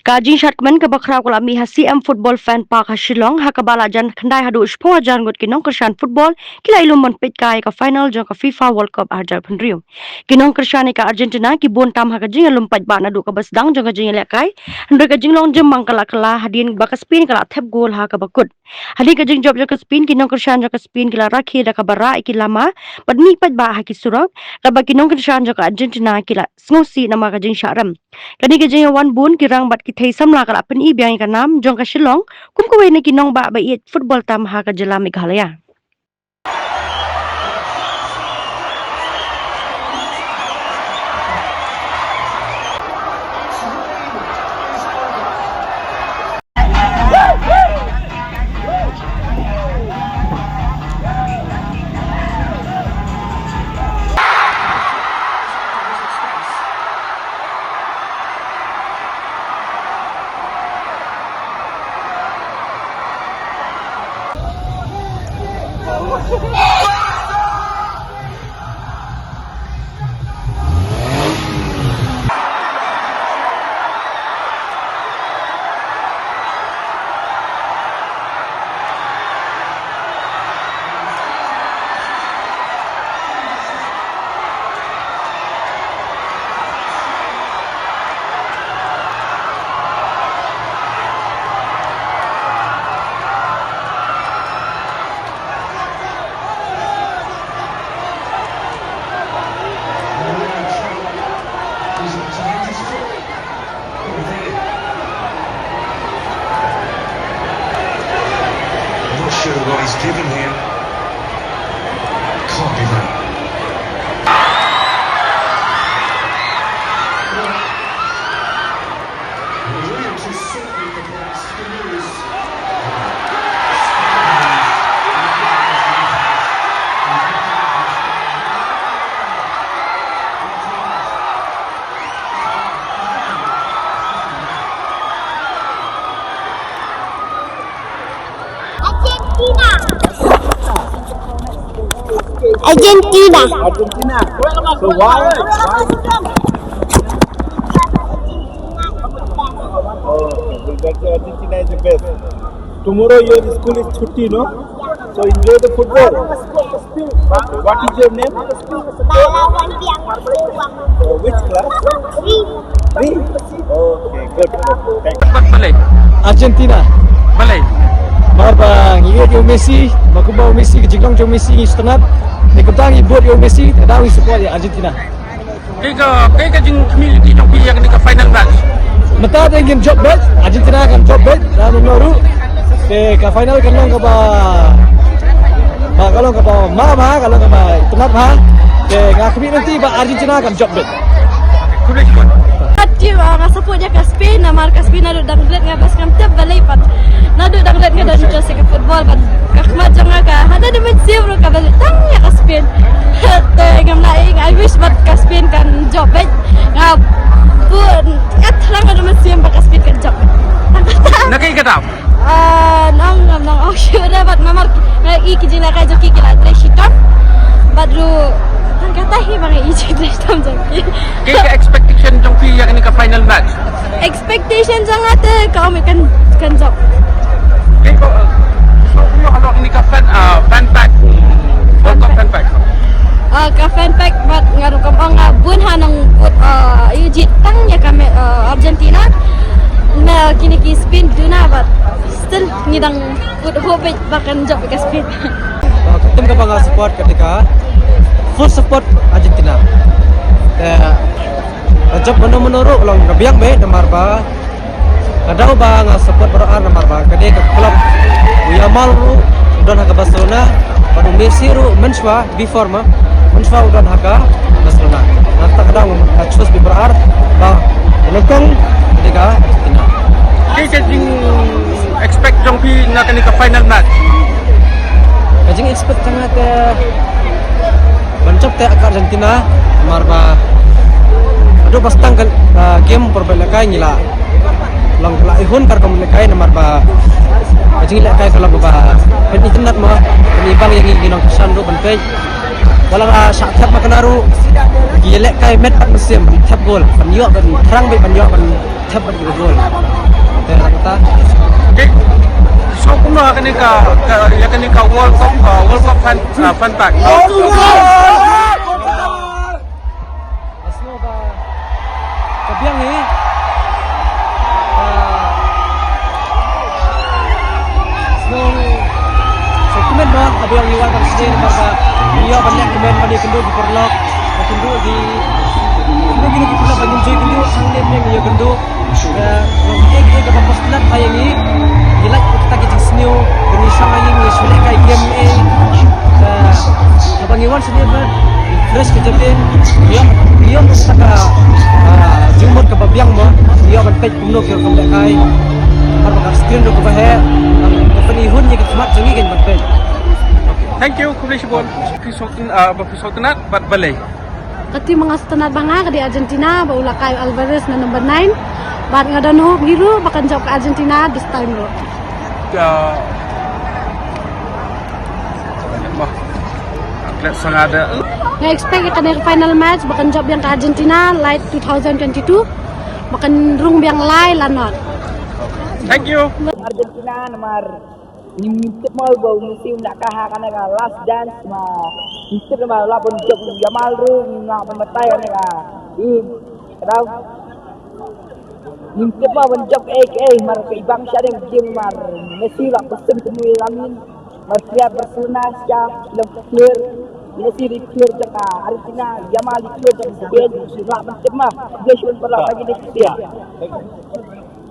Kajing syatmen ke bakrau kulami ha CM Football Fan Park ha Shillong ha kabala jan khandai hadu uspo jan gut kinong Krishan Football kila ilum mon pit kai ka final jong ka FIFA World Cup arjar pendriu. Kinong Krishan ka Argentina ki bon tam ha kajing ilum pat ba nadu ka basdang jong kajing lekai ndre kajing long jem mang kala kala hadin ba ka spin kala thep gol ha ka bakut. Hadi kajing job jong ka spin kinong Krishan jong ka spin kila rakhi da ka bara ikilama padmi pat ba ha ki surang ka ba kinong Krishan jong ka Argentina kila snosi nama kajing syaram. Kadi kajing wan bun kirang bat thei samla kala pen I biang ka nam jong ka Shillong kum ko ni kinong ba it football tam ha ka jela Meghalaya. What he's given here can't be right. Argentina. So why? Oh, that's Argentina is the best. Tomorrow your school is chutti, no? So enjoy the football. Okay. What is your name? Which class? Three. Okay, good. Thank you. Argentina. Malay. Marbang iya yo Messi, makubau Messi ke jiglong jo Messi ni setengah. Nekutang ibut yo Messi, tahu support ya Argentina. Kaya jing community trong yang ni ka final match. Mata ada game job bet, Argentina akan job bet dan menurut ke final kan long ka ba kalau ka ba ma kalau ka ba tengah ba ke ngakmi nanti ba Argentina akan job bet. Tim support dia ke Spain, nama ke Spain nadu danglet ngabas kam tiap balai pat. Nadu danglet ngada di jose ke football pat. Kakmat jangan ka ada di mesin ro ka balai tang ya ke Spain. Te ngam lain I wish bat ke Spain kan job bet. Ngap pun kat lang ada mesin ba ke Spain kan job. Nakai kata. Nang sure bat mamar I kijina ka joki kila treshita. Badru kata hi bang I treshtam joki. Kaya expectation trong yang ni ka final match. Expectation jangan te kau kan job. Kaya ko ano ni ka fan pack. World Cup fan pack. Ka fan pack bat ngaru ka bang bun hanang yujit tang ya kami Argentina. Na kini ki Spain duna bat still ngidang put hope bahkan job ke Spain. Tim ka bang support ketika full support Argentina. Job menurut long kabiang be nomor ba. Kadang bang support beroan nomor ba. Kade ke klub Yamal udah ke Barcelona. Baru Messi menswa before menswa udah ke Barcelona. Nanti kadang choose beroan ba. Lekong ketika Argentina. Kaya jing expect trong na ka final match. Kajing expect sangat mencop te Argentina marba aduh pastang game perbelakai ngila lang la ihun kar komunikai nomor ba kajing la kai kalau ba pen internet mah penibang yang ginong kesan do bentai walang sak thap makanaru gilek kai met pat mesim thap gol pan yok ban terang be pan yok ban thap ban gol kata. Okay. So kung na ka World Cup fan pack. Asno ba kabiang ni asno so kumen ba kabiang iwan kan sini ba iya banyak kumen ba di kendo di perlok kendo di kita banyak joy kendo sangne yang iya kendo ya kita ke pastilan kayak ni gila kita ke sini ini sangat ini sudah kayak game abang iwan sini ba fresh kejadian dia saka jumur ke babiang mo dia bantai kuno ke kambai har bakar screen do bahe company hun ye kemat jangi gen bantai. Thank you Kulish Bon. Pisotenat bat balay. Kati mga stanat banga di Argentina baula kay Alvarez na number 9 bat nga dano biru bakan job ke Argentina this time ro. Atlet sangada. Nga expect ka na final match bakan job yang ke Argentina light 2022 bakan rung yang lai lanot. Thank you. Argentina nomor nimit mal bau musim nak kaha kana ka last dance ma nimit nomor lapon job Yamal ru nga mamatay kana ka daw nimit ma ban job mar ka ibang siya ding game mar Messi la pesan temui lamin mar siap Barcelona siap dalam clear Messi di clear jaka Argentina Yamal di clear jaka Spain la ban tema blession per la lagi dia